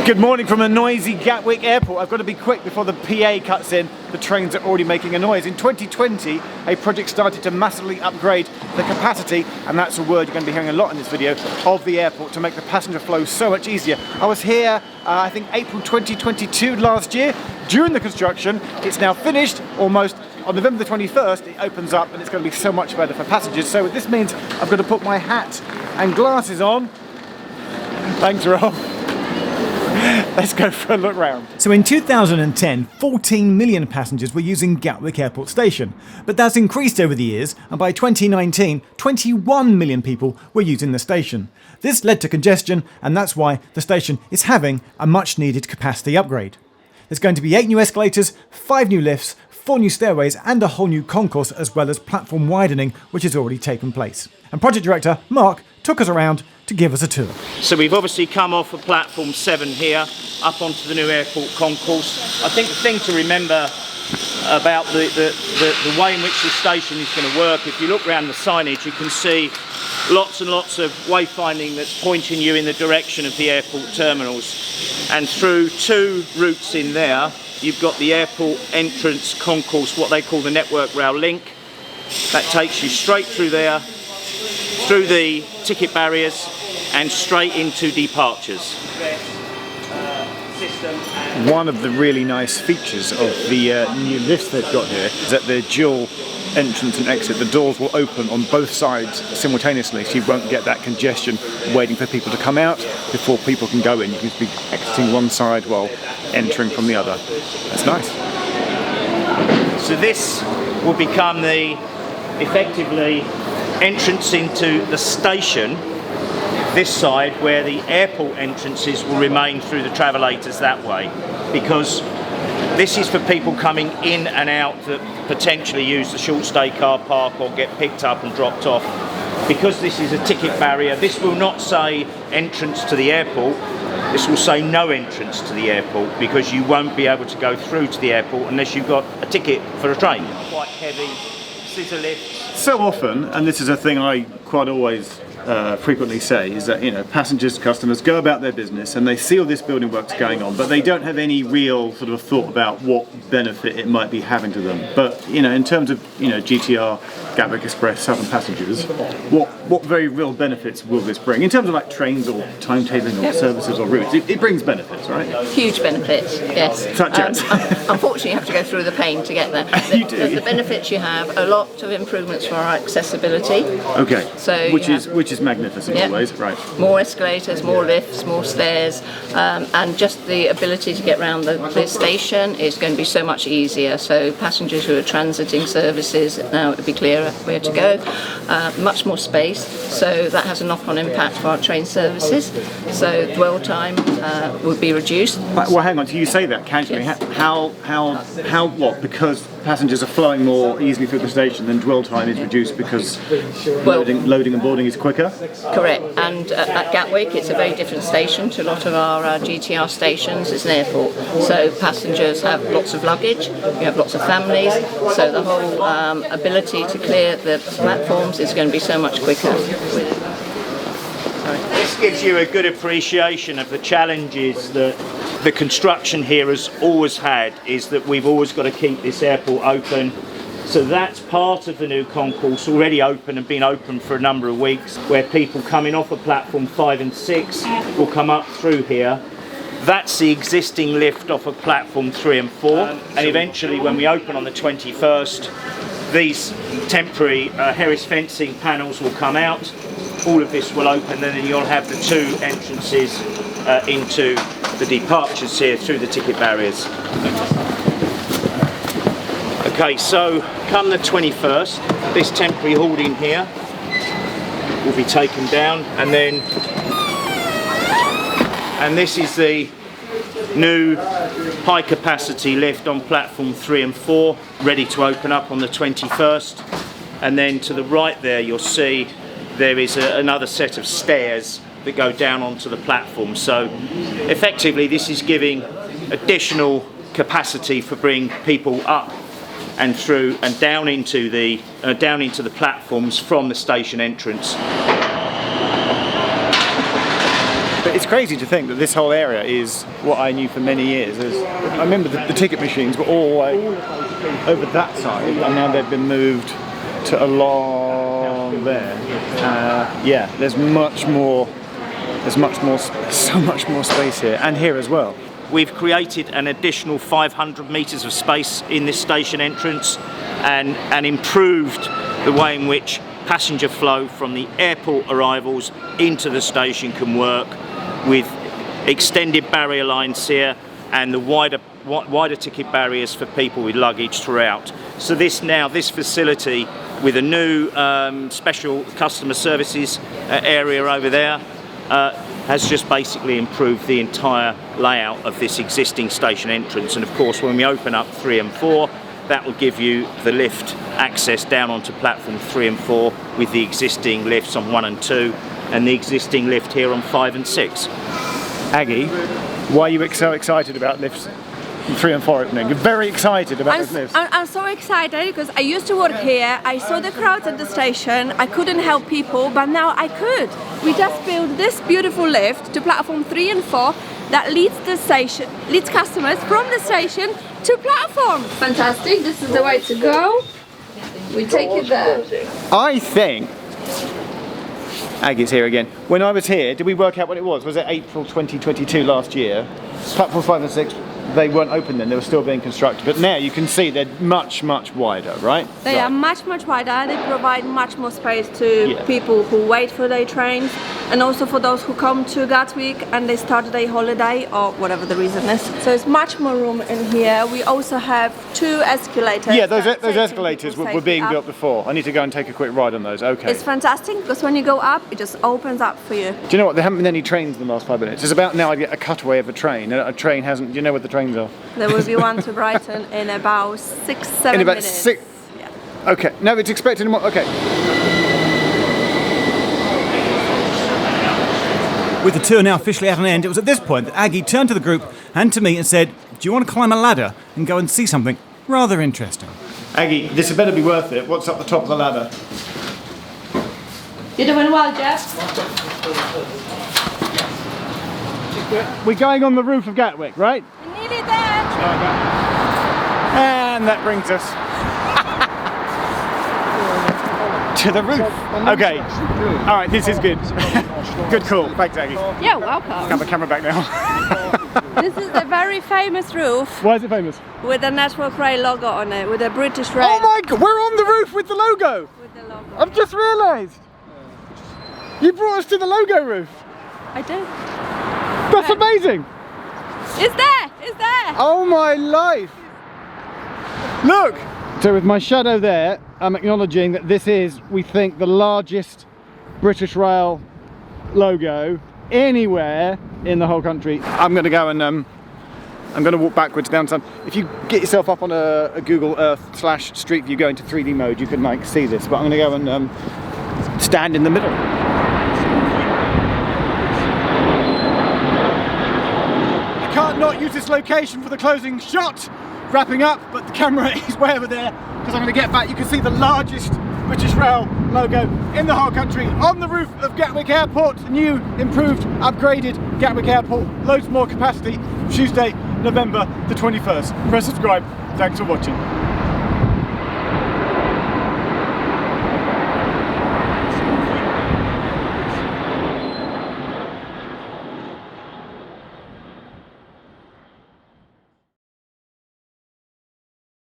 Good morning from a noisy Gatwick Airport. I've got to be quick before the PA cuts in. The trains are already making a noise. In 2020, a project started to massively upgrade the capacity, and that's a word you're going to be hearing a lot in this video, of the airport to make the passenger flow so much easier. I was here, I think April 2022 last year, during the construction. It's now finished almost. On November the 21st, it opens up and it's going to be so much better for passengers. So this means I've got to put my hat and glasses on. Thanks, Rob. Let's go for a look round. So in 2010, 14 million passengers were using Gatwick Airport station, but that's increased over the years, and by 2019, 21 million people were using the station. This led to congestion, and that's why the station is having a much needed capacity upgrade. There's going to be 8 new escalators, 5 new lifts, 4 new stairways and a whole new concourse, as well as platform widening, which has already taken place. And project director Mark took us around to give us a tour. So we've obviously come off of platform 7 here, up onto the new airport concourse. I think the thing to remember about the way in which the station is going to work, if you look around the signage, you can see lots and lots of wayfinding that's pointing you in the direction of the airport terminals. And through 2 routes in there, you've got the airport entrance concourse, what they call the network rail link. That takes you straight through there, through the ticket barriers and straight into departures. One of the really nice features of the new lifts they've got here is that they're dual entrance and exit. The doors will open on both sides simultaneously, so you won't get that congestion waiting for people to come out before people can go in. You can be exiting one side while entering from the other. That's nice. So this will become the effectively entrance into the station, this side, where the airport entrances will remain through the travellators that way, because this is for people coming in and out that potentially use the short stay car park or get picked up and dropped off. Because this is a ticket barrier, this will not say entrance to the airport, this will say no entrance to the airport, because you won't be able to go through to the airport unless you've got a ticket for a train. Quite heavy, scissor lifts. So often, and this is a thing I quite always frequently say, is that, you know, passengers, customers go about their business and they see all this building works going on, but they don't have any real sort of thought about what benefit it might be having to them. But, you know, in terms of, you know, GTR, Gatwick Express, Southern passengers, what very real benefits will this bring? In terms of like trains or timetabling or services or routes, it brings benefits, right? Huge benefits, yes. Such as? Unfortunately, you have to go through the pain to get there. You do. The benefits you have, a lot of improvements for our accessibility. Okay, So which is magnificent always, right? More escalators, more lifts, more stairs, and just the ability to get around the station is going to be so much easier. So passengers who are transiting services, now it'll be clearer where to go. Much more space, so that has a knock-on impact for our train services. So dwell time will be reduced. Well, hang on, so you say that casually. Yes. How what? Because passengers are flowing more easily through the station, then dwell time is reduced because loading and boarding is quicker? Correct, and at Gatwick it's a very different station to a lot of our GTR stations. It's an airport, so passengers have lots of luggage, we have lots of families, so the whole ability to clear the platforms is going to be so much quicker. This gives you a good appreciation of the challenges that the construction here has always had, is that we've always got to keep this airport open. So that's part of the new concourse, already open and been open for a number of weeks, where people coming off of platform 5 and 6 will come up through here. That's the existing lift off of platform 3 and 4, and eventually when we open on the 21st, these temporary Harris fencing panels will come out. All of this will open, and then you'll have the 2 entrances into the departures here through the ticket barriers. Okay, so come the 21st, this temporary hoarding here will be taken down, and this is the new high capacity lift on platform 3 and 4, ready to open up on the 21st. And then to the right there you'll see there is another set of stairs that go down onto the platform. So effectively this is giving additional capacity for bringing people up and through and down into the platforms from the station entrance. But it's crazy to think that this whole area is what I knew for many years. I remember the ticket machines were all like over that side, and now they've been moved to along there. Yeah, there's much more. There's so much more space here, and here as well. We've created an additional 500 metres of space in this station entrance and improved the way in which passenger flow from the airport arrivals into the station can work, with extended barrier lines here and the wider ticket barriers for people with luggage throughout. So this facility with a new special customer services area over there has just basically improved the entire layout of this existing station entrance. And of course, when we open up 3 and 4, that will give you the lift access down onto platform 3 and 4 with the existing lifts on 1 and 2 and the existing lift here on 5 and 6. Aggie, why are you so excited about lifts 3 and 4 opening? You're very excited about those lifts. I'm so excited because I used to work here. I saw the crowds at the station. I couldn't help people, but now I could. We just built this beautiful lift to platform 3 and 4 that leads customers from the station to platform. Fantastic. This is the way to go. We take it there. I think Aggie's here again. When I was here, did we work out what it was? Was it April 2022 last year? Platform 5 and 6, they weren't open then, they were still being constructed. But now you can see they're much wider, right? They are much wider. They provide much more space to people who wait for their trains, and also for those who come to Gatwick and they start their holiday or whatever the reason is. So it's much more room in here. We also have 2 escalators. Yeah, those escalators were being built before. I need to go and take a quick ride on those. Okay. It's fantastic because when you go up, it just opens up for you. Do you know what? There haven't been any trains in the last 5 minutes. It's about now I get a cutaway of a train, and a train hasn't. Do you know what the trains are? There will be one to Brighton in about 6-7 minutes. In about 6. Yeah. Okay. No, it's expected more. Okay. With the tour now officially at an end, it was at this point that Aggie turned to the group and to me and said, "Do you want to climb a ladder and go and see something rather interesting?" Aggie, this had better be worth it. What's up the top of the ladder? You're doing well, Geoff. We're going on the roof of Gatwick, right? We're nearly there. And that brings us to the roof. Okay. All right, this is good. Good call. Thanks, Aggie. You're welcome. Have the camera back now. This is the very famous roof Why is it famous? with the Network Rail logo on it, with the British Rail. Oh my God, we're on the roof with the logo. With the logo. I've just realised. You brought us to the logo roof. I do. That's amazing. It's there. It's there. Oh my life. Look. So with my shadow there, I'm acknowledging that this is, we think, the largest British Rail logo anywhere in the whole country. I'm going to go and I'm going to walk backwards down some. If you get yourself up on a Google Earth / Street View, go into 3D mode, you can like see this. But I'm going to go and stand in the middle. I can't not use this location for the closing shot. Wrapping up, but the camera is way over there because I'm going to get back. You can see the largest British Rail logo in the whole country on the roof of Gatwick Airport. The new, improved, upgraded Gatwick Airport. Loads more capacity. Tuesday, November the 21st. Press subscribe. Thanks for watching.